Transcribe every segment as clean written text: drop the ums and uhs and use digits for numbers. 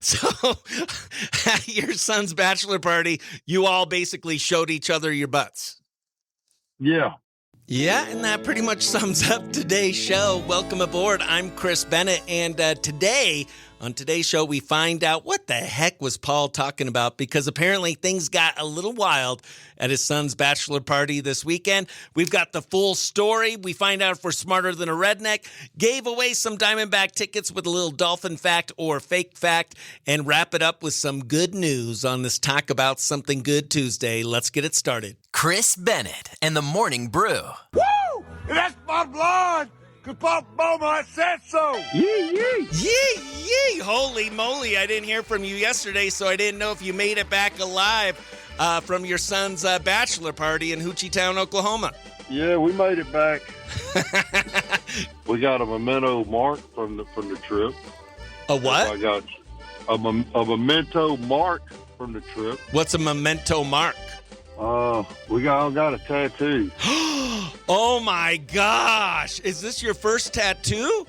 So at your son's bachelor party, you all basically showed each other your butts. Yeah. Yeah, and that pretty much sums up today's show. Welcome aboard. I'm Chris Bennett, and today, on today's show, we find out what the heck was Paul talking about, because apparently things got a little wild at his son's bachelor party this weekend. We've got the full story. We find out if we're smarter than a redneck, gave away some Diamondback tickets with a little Dolphin Fact or Fake Fact, and wrap it up with some good news on this Talk About Something Good Tuesday. Let's get it started. Chris Bennett and the Morning Brew. Woo! That's my blood! Cause Papa Beaumont said so! Yee, yee. Yee, yee! Holy moly, I didn't hear from you yesterday, so I didn't know if you made it back alive from your son's bachelor party in Hoochie Town, Oklahoma. Yeah, we made it back. We got a memento mark from the trip. A what? I got a memento mark from the trip. What's a memento mark? We all got a tattoo. Oh my gosh! Is this your first tattoo?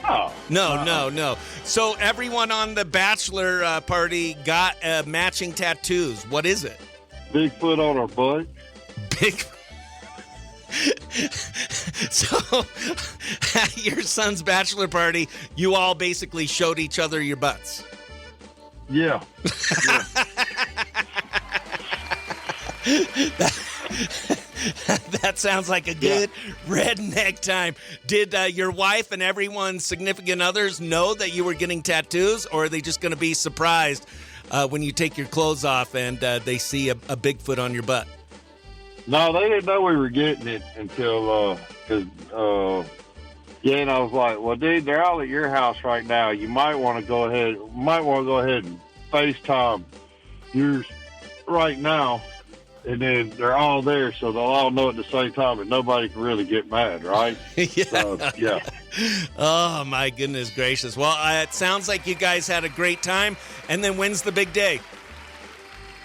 Oh. No. So everyone on the bachelor party got matching tattoos. What is it? Bigfoot on our butt. Big. So at your son's bachelor party, you all basically showed each other your butts. Yeah. That sounds like a good redneck time. Did your wife and everyone's significant others know that you were getting tattoos, or are they just going to be surprised when you take your clothes off and they see a Bigfoot on your butt? No, they didn't know we were getting it until, and I was like, well, dude, they're all at your house right now. You might want to go ahead and FaceTime yours right now. And then they're all there, so they'll all know at the same time, and nobody can really get mad, right? Yeah. So, yeah. Oh, my goodness gracious. Well, it sounds like you guys had a great time. And then when's the big day?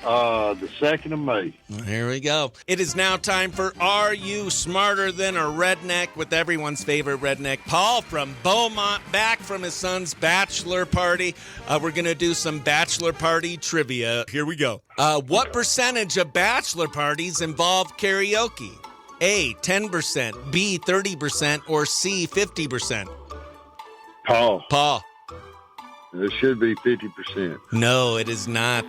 The 2nd of May. Here we go. It is now time for Are You Smarter Than a Redneck with everyone's favorite redneck, Paul from Beaumont, back from his son's bachelor party. We're going to do some bachelor party trivia. Here we go. What percentage of bachelor parties involve karaoke? A, 10%, B, 30%, or C, 50%? Paul. It should be 50%. No, it is not.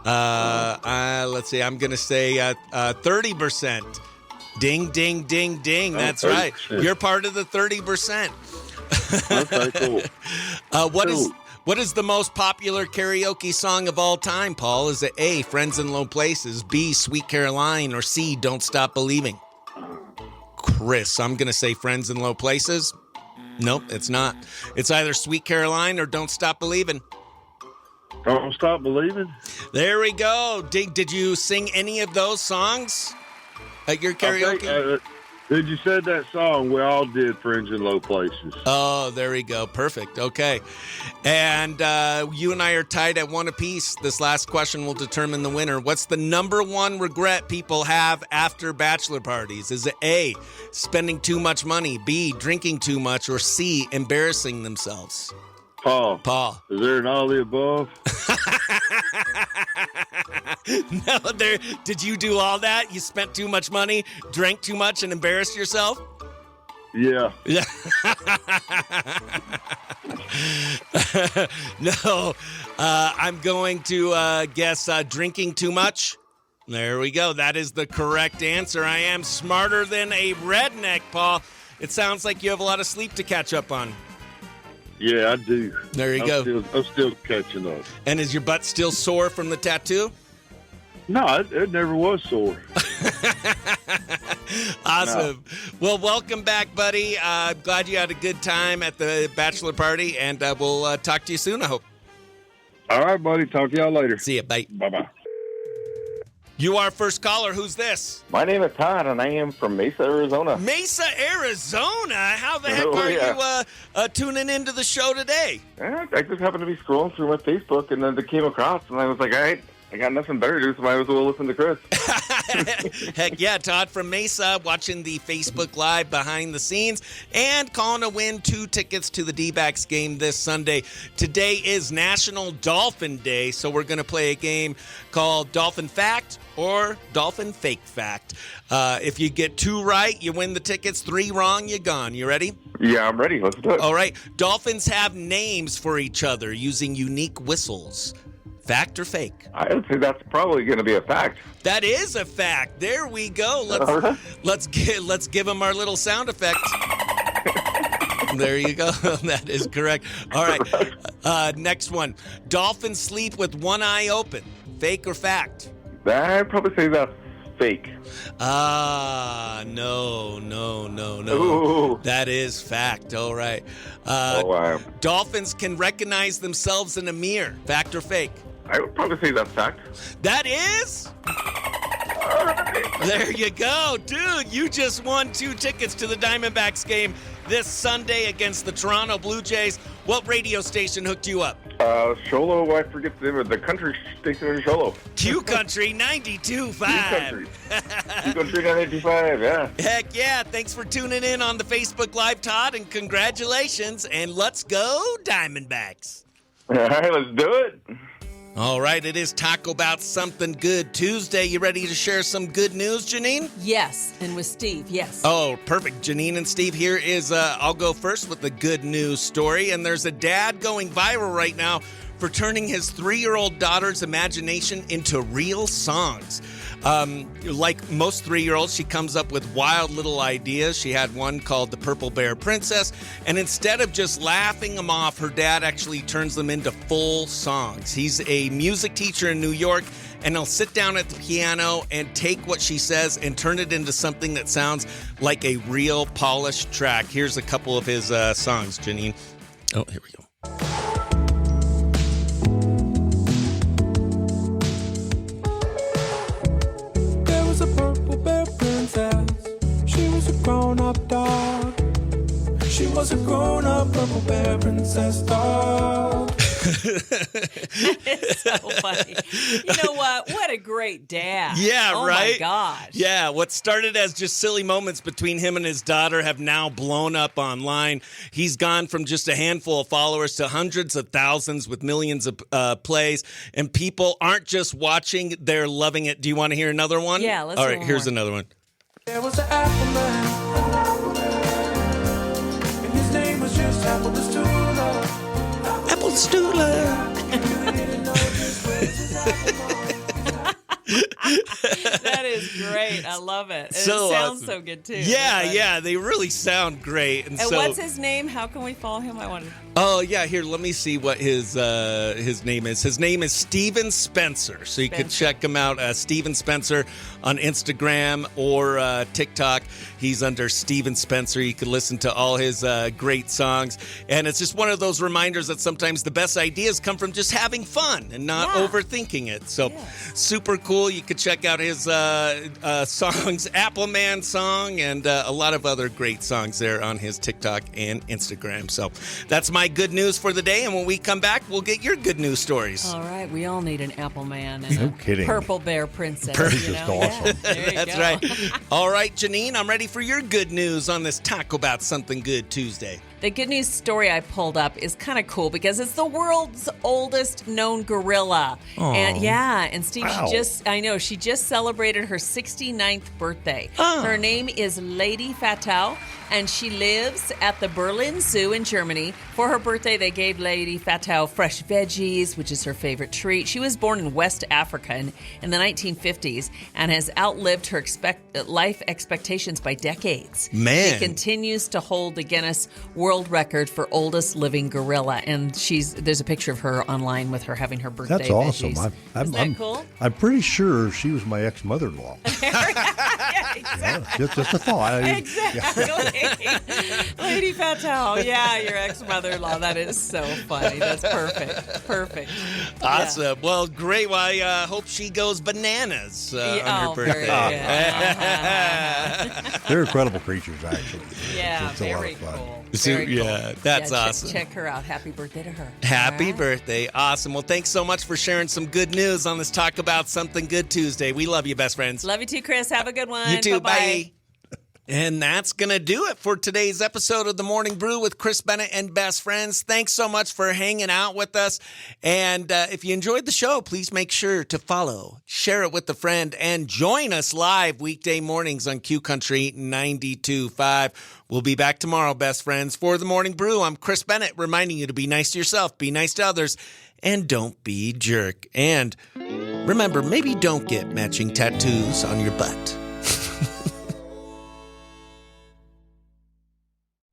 Let's see. I'm going to say 30%. Ding, ding, ding, ding. That's 30%. right. You're part of the 30%. Okay, cool. What is the most popular karaoke song of all time, Paul? Is it A, Friends in Low Places, B, Sweet Caroline, or C, Don't Stop Believing? Chris, I'm going to say Friends in Low Places. Nope, it's not. It's either Sweet Caroline or Don't Stop Believing. Don't Stop Believing? There we go. Did you sing any of those songs at your karaoke? Okay, did you said that song? We all did Friends in Low Places. Oh, there we go. Perfect. Okay. And you and I are tied at one apiece. This last question will determine the winner. What's the number one regret people have after bachelor parties? Is it A, spending too much money, B, drinking too much, or C, embarrassing themselves? Paul. Is there an all the above? No, did you do all that? You spent too much money, drank too much, and embarrassed yourself? Yeah. No, I'm going to guess drinking too much. There we go. That is the correct answer. I am smarter than a redneck, Paul. It sounds like you have a lot of sleep to catch up on. Yeah, I do. There you go. I'm still catching up. And is your butt still sore from the tattoo? No, it never was sore. Awesome. No. Well, welcome back, buddy. I'm glad you had a good time at the bachelor party, and we'll talk to you soon, I hope. All right, buddy. Talk to y'all later. See ya. Bye. Bye-bye. You are first caller. Who's this? My name is Todd, and I am from Mesa, Arizona. Mesa, Arizona? How the heck are you tuning into the show today? I just happened to be scrolling through my Facebook, and then it came across, and I was like, all right, I got nothing better to do, so might as well listen to Chris. Heck yeah, Todd from Mesa watching the Facebook Live behind the scenes and calling to win 2 tickets to the D-backs game this Sunday. Today is National Dolphin Day, so we're going to play a game called Dolphin Fact or Dolphin Fake Fact. If you get 2 right, you win the tickets. 3 wrong, you're gone. You ready? Yeah, I'm ready. Let's do it. All right. Dolphins have names for each other using unique whistles. Fact or fake? I would say that's probably going to be a fact. That is a fact. There we go. All right. Let's give them our little sound effect. There you go. That is correct. All right. Next one. Dolphins sleep with one eye open. Fake or fact? I'd probably say that's fake. No. Ooh. That is fact. All right. Wow. Dolphins can recognize themselves in a mirror. Fact or fake? I would probably say that's fact. That is? There you go. Dude, you just won 2 tickets to the Diamondbacks game this Sunday against the Toronto Blue Jays. What radio station hooked you up? Sholo, I forget the name of the country station in Sholo. Q Country 92.5. Q Country 92.5, yeah. Heck yeah. Thanks for tuning in on the Facebook Live, Todd, and congratulations. And let's go Diamondbacks. All right, let's do it. All right, it is Talk About Something Good Tuesday. You ready to share some good news, Jineane? Yes, and with Steve, yes. Oh, perfect. Jineane and Steve, here is, I'll go first with the good news story. And there's a dad going viral right now for turning his 3-year-old daughter's imagination into real songs. Like most 3-year-olds, she comes up with wild little ideas. She had one called The Purple Bear Princess, and instead of just laughing them off, her dad actually turns them into full songs. He's a music teacher in New York, and he'll sit down at the piano and take what she says and turn it into something that sounds like a real polished track. Here's a couple of his songs, Jineane. Oh, here we go. She was a grown-up dog. She was a grown-up purple bear princess dog. It's so funny. You know what? What a great dad. Yeah, oh right? Oh, my gosh. Yeah, what started as just silly moments between him and his daughter have now blown up online. He's gone from just a handful of followers to hundreds of thousands with millions of plays. And people aren't just watching, they're loving it. Do you want to hear another one? Yeah, let's All hear right, here's one. another one. There was an apple man, and his name was just Apple the Stooler. Apple Stooler. That is great. I love it. And So it sounds awesome. so good, too. Yeah, they really sound great. And so, what's his name? How can we follow him? I want to... Oh, yeah, here, let me see what his name is. His name is Steven Spencer. So you can check him out, Steven Spencer, on Instagram or TikTok. He's under Steven Spencer. You can listen to all his great songs. And it's just one of those reminders that sometimes the best ideas come from just having fun and not overthinking it. So super cool. You could check out his songs, Apple Man song, and a lot of other great songs there on his TikTok and Instagram. So that's my good news for the day. And when we come back, we'll get your good news stories. All right. We all need an Apple Man and No a kidding. Purple Bear Princess. Just you know? awesome. Yeah, there you That's go. right. All right, Jineane, I'm ready for your good news on this Talk About Something Good Tuesday. The good news story I pulled up is kind of cool because it's the world's oldest known gorilla. And Steve, Wow. she just celebrated her 69th birthday. Her name is Lady Fatau, and she lives at the Berlin Zoo in Germany. For her birthday, they gave Lady Fatau fresh veggies, which is her favorite treat. She was born in West Africa in the 1950s and has outlived her life expectations by decades. Man. She continues to hold the Guinness World Record for oldest living gorilla, and there's a picture of her online with her having her birthday. That's awesome. veggies. Isn't that cool? I'm pretty sure she was my ex-mother-in-law. Yeah, exactly. Just a thought. Exactly. Lady Fatau. Yeah, your ex-mother-in-law. That is so funny. That's perfect. Perfect. Awesome. Yeah. Well, great. Well, I hope she goes bananas on her very birthday. good. They're incredible creatures, actually. Yeah, It's a lot very of fun. cool. Super Very cool. Yeah, that's Yeah, awesome. Check her out. Happy birthday to her. Happy All right. birthday. Awesome. Well, thanks so much for sharing some good news on this Talk About Something Good Tuesday. We love you, best friends. Love you too, Chris. Have a good one. You too. Bye-bye. Bye. And that's going to do it for today's episode of the Morning Brew with Chris Bennett and Best Friends. Thanks so much for hanging out with us. And if you enjoyed the show, please make sure to follow, share it with a friend, and join us live weekday mornings on Q Country 92.5. We'll be back tomorrow, Best Friends. For the Morning Brew, I'm Chris Bennett, reminding you to be nice to yourself, be nice to others, and don't be a jerk. And remember, maybe don't get matching tattoos on your butt.